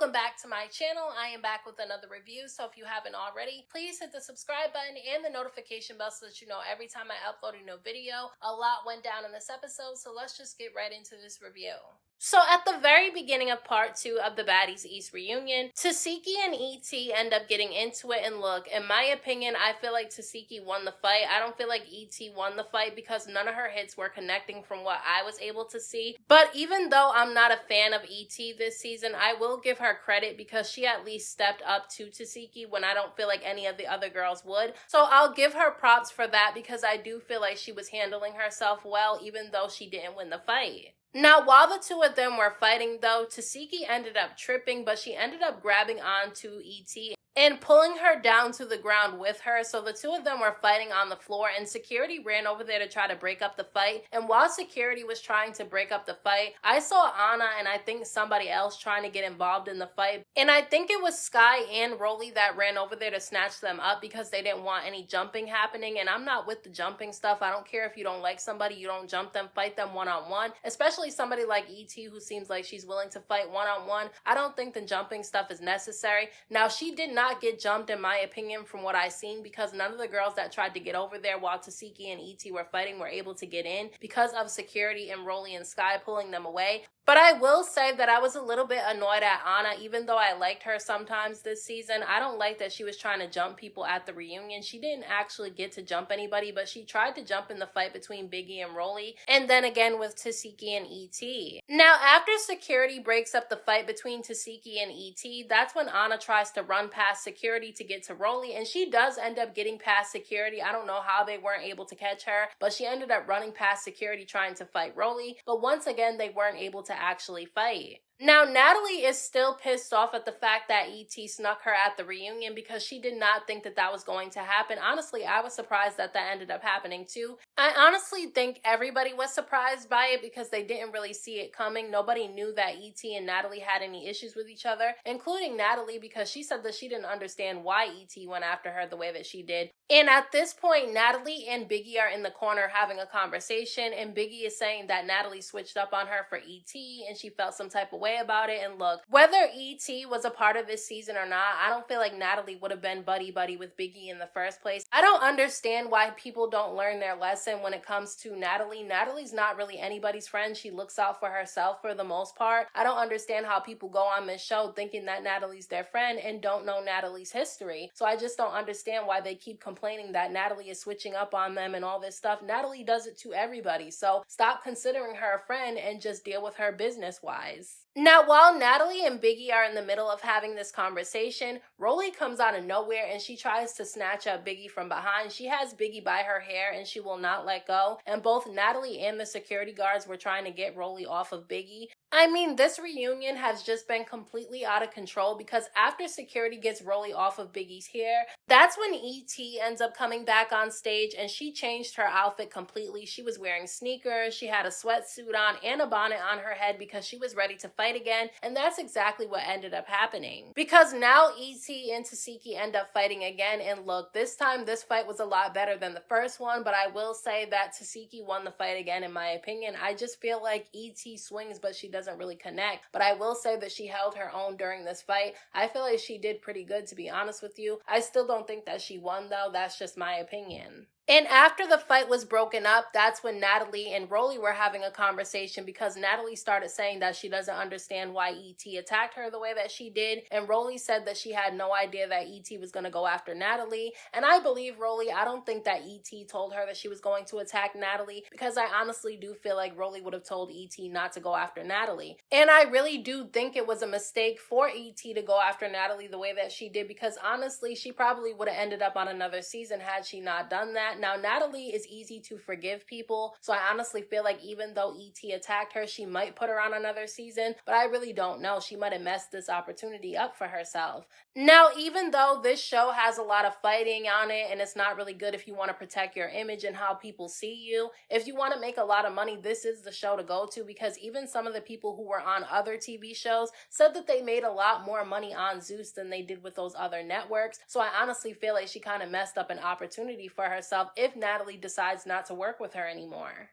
Welcome back to my channel. I am back with another review, so if you haven't already, please hit the subscribe button and the notification bell so that you know every time I upload a new video. A lot went down in this episode, so let's just get right into this review. So at the very beginning of part 2 of the Baddies East Reunion, Tsiki and ET end up getting into it, and look, in my opinion, I feel like Tesehki won the fight. I don't feel like ET won the fight because none of her hits were connecting from what I was able to see. But even though I'm not a fan of ET this season, I will give her credit because she at least stepped up to Tesehki when I don't feel like any of the other girls would. So I'll give her props for that because I do feel like she was handling herself well even though she didn't win the fight. Now, while the two of them were fighting though, Tesehki ended up tripping, but she ended up grabbing onto ET and pulling her down to the ground with her. So the two of them were fighting on the floor, and security ran over there to try to break up the fight. And while security was trying to break up the fight, I saw Anna and I think somebody else trying to get involved in the fight. And I think it was Sky and Rolly that ran over there to snatch them up because they didn't want any jumping happening. And I'm not with the jumping stuff. I don't care if you don't like somebody, you don't jump them, fight them one-on-one. Especially somebody like ET who seems like she's willing to fight one-on-one. I don't think the jumping stuff is necessary. Now, she did not get jumped in my opinion from what I seen because none of the girls that tried to get over there while Tsiki and ET were fighting were able to get in because of security and Rolly and Sky pulling them away. But I will say that I was a little bit annoyed at Anna, even though I liked her sometimes this season. I don't like that she was trying to jump people at the reunion. She didn't actually get to jump anybody, but she tried to jump in the fight between Biggie and Roelly, and then again with Tsiki and ET. Now, after security breaks up the fight between Tsiki and ET, that's when Anna tries to run past security to get to Roelly, and she does end up getting past security. I don't know how they weren't able to catch her, but she ended up running past security trying to fight Roelly, but once again, they weren't able to actually fight. Now, Natalie is still pissed off at the fact that ET snuck her at the reunion because she did not think that that was going to happen. Honestly, I was surprised that that ended up happening too. I honestly think everybody was surprised by it because they didn't really see it coming. Nobody knew that ET and Natalie had any issues with each other, including Natalie, because she said that she didn't understand why ET went after her the way that she did. And at this point, Natalie and Biggie are in the corner having a conversation, and Biggie is saying that Natalie switched up on her for ET and she felt some type of way about it. And look, whether ET was a part of this season or not, I don't feel like Natalie would have been buddy-buddy with Biggie in the first place. I don't understand why people don't learn their lesson when it comes to Natalie. Natalie's not really anybody's friend. She looks out for herself for the most part. I don't understand how people go on this show thinking that Natalie's their friend and don't know Natalie's history. So I just don't understand why they keep complaining that Natalie is switching up on them and all this stuff. Natalie does it to everybody. So stop considering her a friend and just deal with her business-wise. Now, while Natalie and Biggie are in the middle of having this conversation, Rolly comes out of nowhere and she tries to snatch up Biggie from behind. She has Biggie by her hair and she will not let go. And both Natalie and the security guards were trying to get Rolly off of Biggie. I mean, this reunion has just been completely out of control because after security gets Rolly off of Biggie's hair, that's when ET ends up coming back on stage and she changed her outfit completely. She was wearing sneakers, she had a sweatsuit on and a bonnet on her head because she was ready to fight again, and that's exactly what ended up happening. Because now ET and Tesehki end up fighting again, and look, this time this fight was a lot better than the first one, but I will say that Tesehki won the fight again in my opinion. I just feel like ET swings, but she doesn't really connect. But I will say that she held her own during this fight. I feel like she did pretty good, to be honest with you. I still don't think that she won though. That's just my opinion. And after the fight was broken up, that's when Natalie and Rolly were having a conversation because Natalie started saying that she doesn't understand why ET attacked her the way that she did. And Rolly said that she had no idea that ET was going to go after Natalie. And I believe Rolly. I don't think that ET told her that she was going to attack Natalie because I honestly do feel like Rolly would have told ET not to go after Natalie. And I really do think it was a mistake for ET to go after Natalie the way that she did because honestly, she probably would have ended up on another season had she not done that. Now, Natalie is easy to forgive people, so I honestly feel like even though ET attacked her, she might put her on another season, but I really don't know. She might have messed this opportunity up for herself. Now, even though this show has a lot of fighting on it, and it's not really good if you want to protect your image and how people see you, if you want to make a lot of money, this is the show to go to because even some of the people who were on other TV shows said that they made a lot more money on Zeus than they did with those other networks, so I honestly feel like she kind of messed up an opportunity for herself if Natalie decides not to work with her anymore.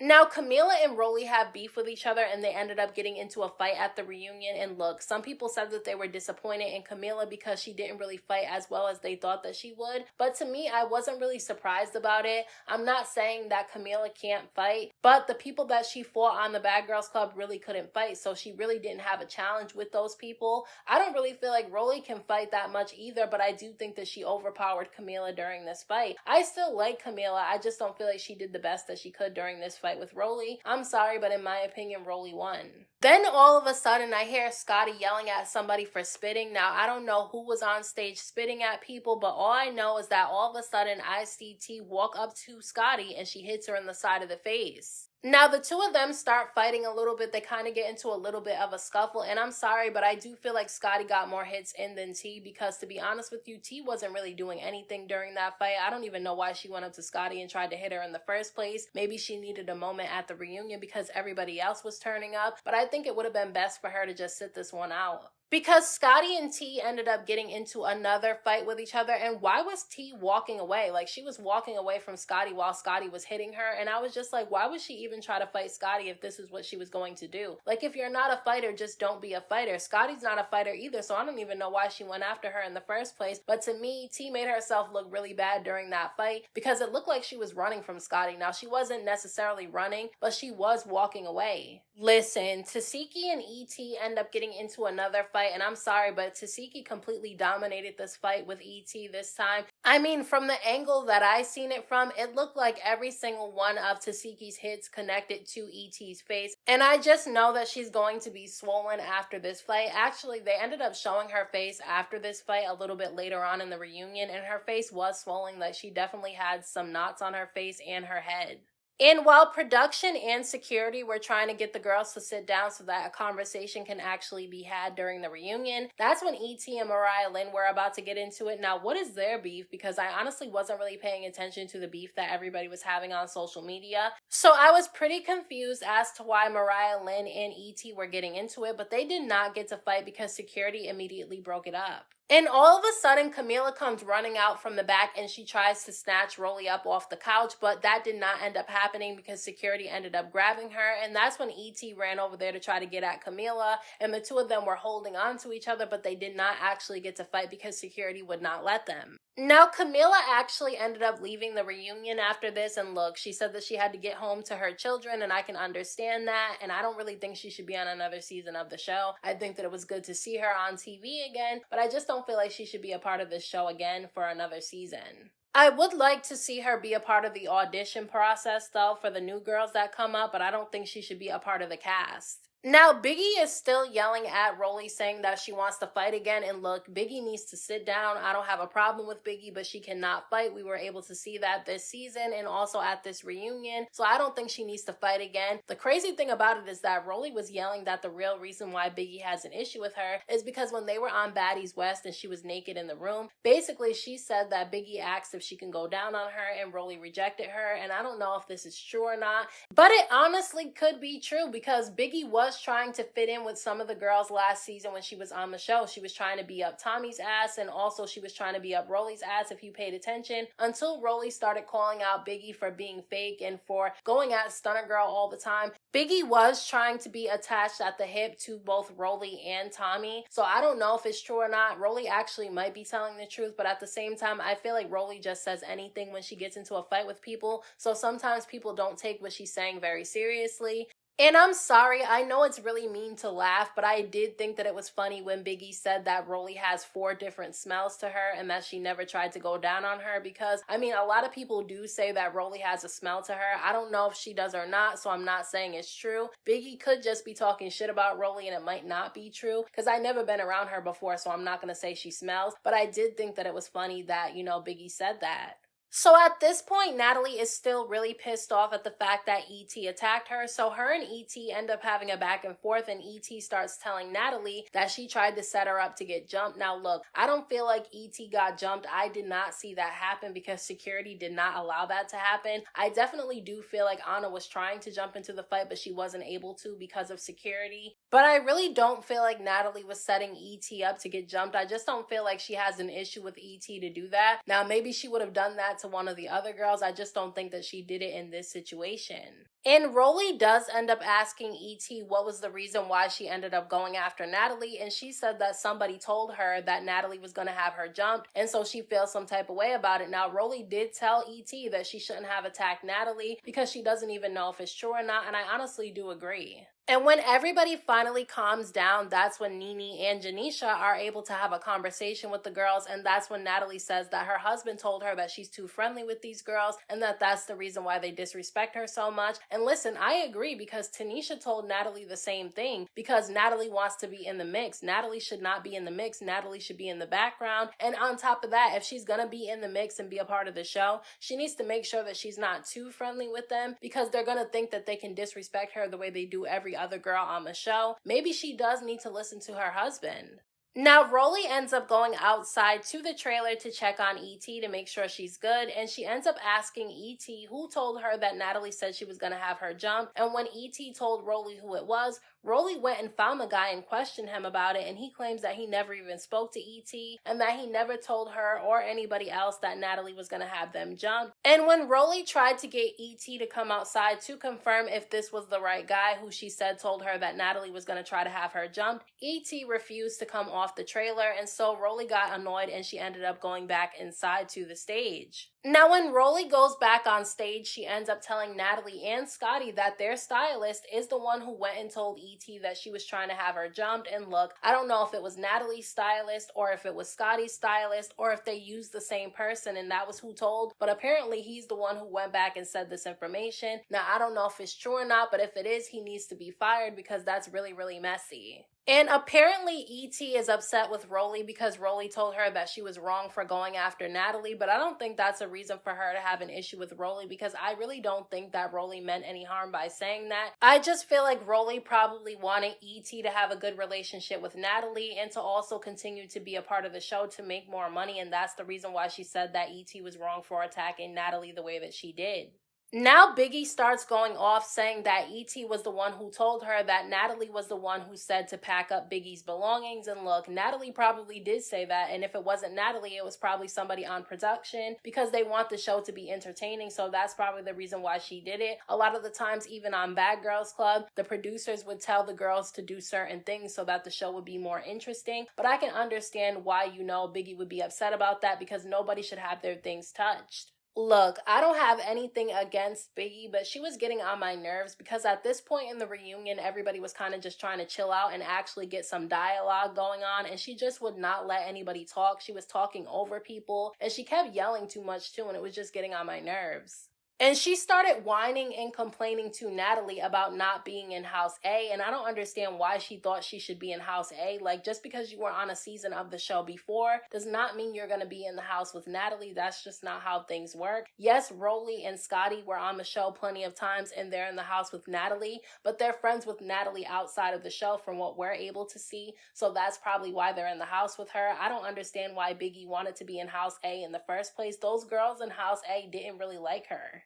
Now, Camila and Roelly have beef with each other and they ended up getting into a fight at the reunion. And look, some people said that they were disappointed in Camila because she didn't really fight as well as they thought that she would. But to me, I wasn't really surprised about it. I'm not saying that Camila can't fight, but the people that she fought on the Bad Girls Club really couldn't fight. So she really didn't have a challenge with those people. I don't really feel like Roelly can fight that much either, but I do think that she overpowered Camila during this fight. I still like Camila. I just don't feel like she did the best that she could during this fight with Roelly. I'm sorry, but in my opinion, Roelly won. Then all of a sudden, I hear Scotty yelling at somebody for spitting. Now, I don't know who was on stage spitting at people, but all I know is that all of a sudden, I see T walk up to Scotty and she hits her in the side of the face. Now, the two of them start fighting a little bit. They kind of get into a little bit of a scuffle. And I'm sorry, but I do feel like Scotty got more hits in than T because, to be honest with you, T wasn't really doing anything during that fight. I don't even know why she went up to Scotty and tried to hit her in the first place. Maybe she needed a moment at the reunion because everybody else was turning up. But I think it would have been best for her to just sit this one out. Because Scotty and T ended up getting into another fight with each other. And why was T walking away? Like, she was walking away from Scotty while Scotty was hitting her. And I was just like, why would she even try to fight Scotty if this is what she was going to do? Like, if you're not a fighter, just don't be a fighter. Scotty's not a fighter either, so I don't even know why she went after her in the first place. But to me, T made herself look really bad during that fight because it looked like she was running from Scotty. Now, she wasn't necessarily running, but she was walking away. Listen, Tesehki and ET end up getting into another fight, and I'm sorry, but Tesehki completely dominated this fight with ET this time. I mean, from the angle that I seen it from, it looked like every single one of Tesehki's hits connected to ET's face, and I just know that she's going to be swollen after this fight. Actually, they ended up showing her face after this fight a little bit later on in the reunion, and her face was swollen. Like, she definitely had some knots on her face and her head. And while production and security were trying to get the girls to sit down so that a conversation can actually be had during the reunion, that's when ET and Mariah Lynn were about to get into it. Now, what is their beef? Because I honestly wasn't really paying attention to the beef that everybody was having on social media. So I was pretty confused as to why Mariah Lynn and ET were getting into it, but they did not get to fight because security immediately broke it up. And all of a sudden, Camila comes running out from the back and she tries to snatch Roelly up off the couch, but that did not end up happening because security ended up grabbing her. And that's when ET ran over there to try to get at Camila, and the two of them were holding on to each other, but they did not actually get to fight because security would not let them. Now, Camila actually ended up leaving the reunion after this, and look, she said that she had to get home to her children, and I can understand that, and I don't really think she should be on another season of the show. I think that it was good to see her on TV again, but I just don't feel like she should be a part of this show again for another season. I would like to see her be a part of the audition process, though, for the new girls that come up, but I don't think she should be a part of the cast. Now, Biggie is still yelling at Roelly saying that she wants to fight again, and look, Biggie needs to sit down. I don't have a problem with Biggie, but she cannot fight. We were able to see that this season and also at this reunion, so I don't think she needs to fight again. The crazy thing about it is that Roelly was yelling that the real reason why Biggie has an issue with her is because when they were on Baddies West and she was naked in the room, basically she said that Biggie asked if she can go down on her and Roelly rejected her, and I don't know if this is true or not, but it honestly could be true because Biggie was trying to fit in with some of the girls last season when she was on the show. She was trying to be up Tommy's ass, and also she was trying to be up Roelly's ass if you paid attention, until Roelly started calling out Biggie for being fake and for going at Stunner Girl all the time. Biggie was trying to be attached at the hip to both Roelly and Tommy, so I don't know if it's true or not. Roelly actually might be telling the truth, but at the same time, I feel like Roelly just says anything when she gets into a fight with people, so sometimes people don't take what she's saying very seriously. And I'm sorry, I know it's really mean to laugh, but I did think that it was funny when Biggie said that Roelly has 4 different smells to her and that she never tried to go down on her because, I mean, a lot of people do say that Roelly has a smell to her. I don't know if she does or not, so I'm not saying it's true. Biggie could just be talking shit about Roelly and it might not be true because I've never been around her before, so I'm not going to say she smells, but I did think that it was funny that, you know, Biggie said that. So at this point, Natalie is still really pissed off at the fact that ET attacked her. So her and ET end up having a back and forth, and ET starts telling Natalie that she tried to set her up to get jumped. Now look, I don't feel like ET got jumped. I did not see that happen because security did not allow that to happen. I definitely do feel like Anna was trying to jump into the fight, but she wasn't able to because of security. But I really don't feel like Natalie was setting ET up to get jumped. I just don't feel like she has an issue with ET to do that. Now maybe she would have done that to one of the other girls. I just don't think that she did it in this situation. And Rolly does end up asking ET what was the reason why she ended up going after Natalie, and she said that somebody told her that Natalie was going to have her jumped, and so she feels some type of way about it. Now, Rolly did tell ET that she shouldn't have attacked Natalie because she doesn't even know if it's true or not, and I honestly do agree. And when everybody finally calms down, that's when Nene and Janisha are able to have a conversation with the girls, and that's when Natalie says that her husband told her that she's too friendly with these girls, and that that's the reason why they disrespect her so much. And listen, I agree, because Tanisha told Natalie the same thing, because Natalie wants to be in the mix. Natalie should not be in the mix. Natalie should be in the background. And on top of that, if she's gonna be in the mix and be a part of the show, she needs to make sure that she's not too friendly with them, because they're gonna think that they can disrespect her the way they do every other girl on the show. Maybe she does need to listen to her husband. Now, Rolly ends up going outside to the trailer to check on ET to make sure she's good, and she ends up asking ET who told her that Natalie said she was going to have her jumped, and when ET told Rolly who it was, Rolly went and found the guy and questioned him about it, and he claims that he never even spoke to ET, and that he never told her or anybody else that Natalie was going to have them jumped. And when Rolly tried to get ET to come outside to confirm if this was the right guy who she said told her that Natalie was going to try to have her jumped, ET refused to come off the trailer, and so Rolly got annoyed and she ended up going back inside to the stage. Now, when Rolly goes back on stage, she ends up telling Natalie and Scotty that their stylist is the one who went and told ET that she was trying to have her jumped. And look, I don't know if it was Natalie's stylist or if it was Scotty's stylist or if they used the same person and that was who told, but apparently he's the one who went back and said this information. Now, I don't know if it's true or not, but if it is, he needs to be fired because that's really, really messy. And apparently ET is upset with Rolly because Rolly told her that she was wrong for going after Natalie, but I don't think that's a reason for her to have an issue with Rolly, because I really don't think that Rolly meant any harm by saying that. I just feel like Rolly probably wanted ET to have a good relationship with Natalie and to also continue to be a part of the show to make more money, and that's the reason why she said that ET was wrong for attacking Natalie the way that she did. Now Biggie starts going off saying that ET was the one who told her that Natalie was the one who said to pack up Biggie's belongings. And look, Natalie probably did say that, and if it wasn't Natalie, it was probably somebody on production because they want the show to be entertaining, so that's probably the reason why she did it. A lot of the times, even on Bad Girls Club, the producers would tell the girls to do certain things so that the show would be more interesting, but I can understand why, Biggie would be upset about that because nobody should have their things touched. Look, I don't have anything against Biggie, but she was getting on my nerves because at this point in the reunion, everybody was kind of just trying to chill out and actually get some dialogue going on, and she just would not let anybody talk. She was talking over people, and she kept yelling too much too, and it was just getting on my nerves. And she started whining and complaining to Natalie about not being in House A, and I don't understand why she thought she should be in House A. Like, just because you were on a season of the show before does not mean you're going to be in the house with Natalie. That's just not how things work. Yes, Rolly and Scotty were on the show plenty of times, and they're in the house with Natalie, but they're friends with Natalie outside of the show from what we're able to see, so that's probably why they're in the house with her. I don't understand why Biggie wanted to be in House A in the first place. Those girls in House A didn't really like her.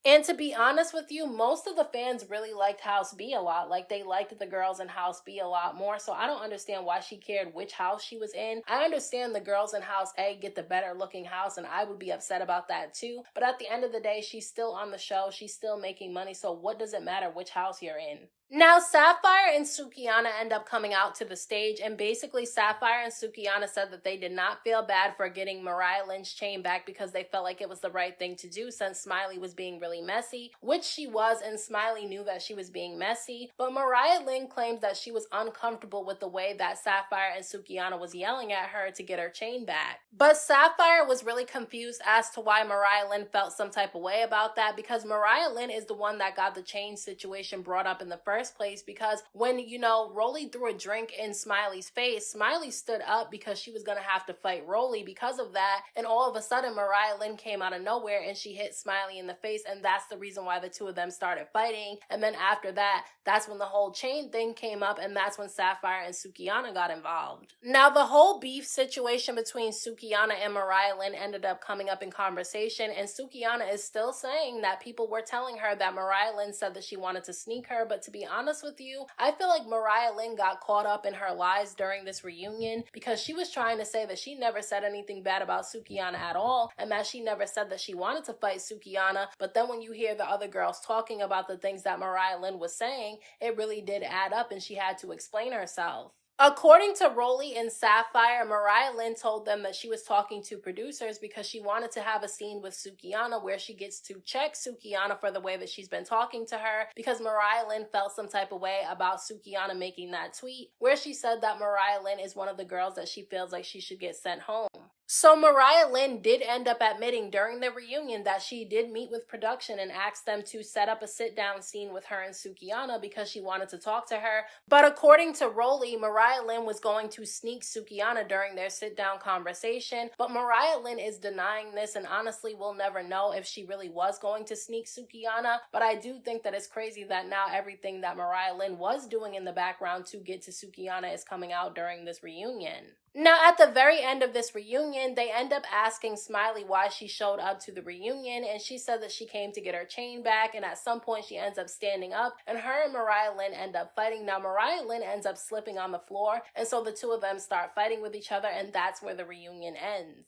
And to be honest with you, most of the fans really liked House B a lot. Like, they liked the girls in House B a lot more, so I don't understand why she cared which house she was in. I understand the girls in House A get the better looking house, and I would be upset about that too. But at the end of the day, she's still on the show. She's still making money, so what does it matter which house you're in? Now, Sapphire and Sukihana end up coming out to the stage, and basically Sapphire and Sukihana said that they did not feel bad for getting Mariah Lynn's chain back because they felt like it was the right thing to do since Smiley was being really messy, which she was, and Smiley knew that she was being messy, but Mariah Lynn claims that she was uncomfortable with the way that Sapphire and Sukihana was yelling at her to get her chain back. But Sapphire was really confused as to why Mariah Lynn felt some type of way about that, because Mariah Lynn is the one that got the chain situation brought up in the first place, because when, Rolly threw a drink in Smiley's face, Smiley stood up because she was going to have to fight Rolly because of that, and all of a sudden Mariah Lynn came out of nowhere and she hit Smiley in the face, and that's the reason why the two of them started fighting. And then after that, that's when the whole chain thing came up, and that's when Sapphire and Sukihana got involved. Now, the whole beef situation between Sukihana and Mariah Lynn ended up coming up in conversation, and Sukihana is still saying that people were telling her that Mariah Lynn said that she wanted to sneak her, but to be be honest with you, I feel like Mariah Lynn got caught up in her lies during this reunion because she was trying to say that she never said anything bad about Sukihana at all and that she never said that she wanted to fight Sukihana, but then when you hear the other girls talking about the things that Mariah Lynn was saying, it really did add up and she had to explain herself. According to Rollie and Sapphire, Mariah Lynn told them that she was talking to producers because she wanted to have a scene with Sukihana where she gets to check Sukihana for the way that she's been talking to her, because Mariah Lynn felt some type of way about Sukihana making that tweet where she said that Mariah Lynn is one of the girls that she feels like she should get sent home. So Mariah Lynn did end up admitting during the reunion that she did meet with production and asked them to set up a sit-down scene with her and Sukihana because she wanted to talk to her. But according to Rollie, Mariah Lynn was going to sneak Sukihana during their sit-down conversation. But Mariah Lynn is denying this, and honestly we'll never know if she really was going to sneak Sukihana. But I do think that it's crazy that now everything that Mariah Lynn was doing in the background to get to Sukihana is coming out during this reunion. Now, at the very end of this reunion, they end up asking Smiley why she showed up to the reunion, and she said that she came to get her chain back, and at some point she ends up standing up, and her and Mariah Lynn end up fighting. Now, Mariah Lynn ends up slipping on the floor, and so the two of them start fighting with each other, and that's where the reunion ends.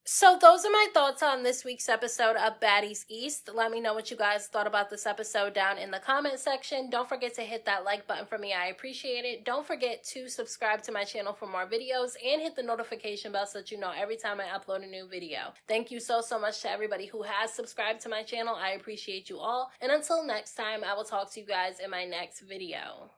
So those are my thoughts on this week's episode of Baddies East. Let me know what you guys thought about this episode down in the comment section. Don't forget to hit that like button for me. I appreciate it. Don't forget to subscribe to my channel for more videos and hit the notification bell so that you know every time I upload a new video. Thank you so much to everybody who has subscribed to my channel. I appreciate you all. And until next time, I will talk to you guys in my next video.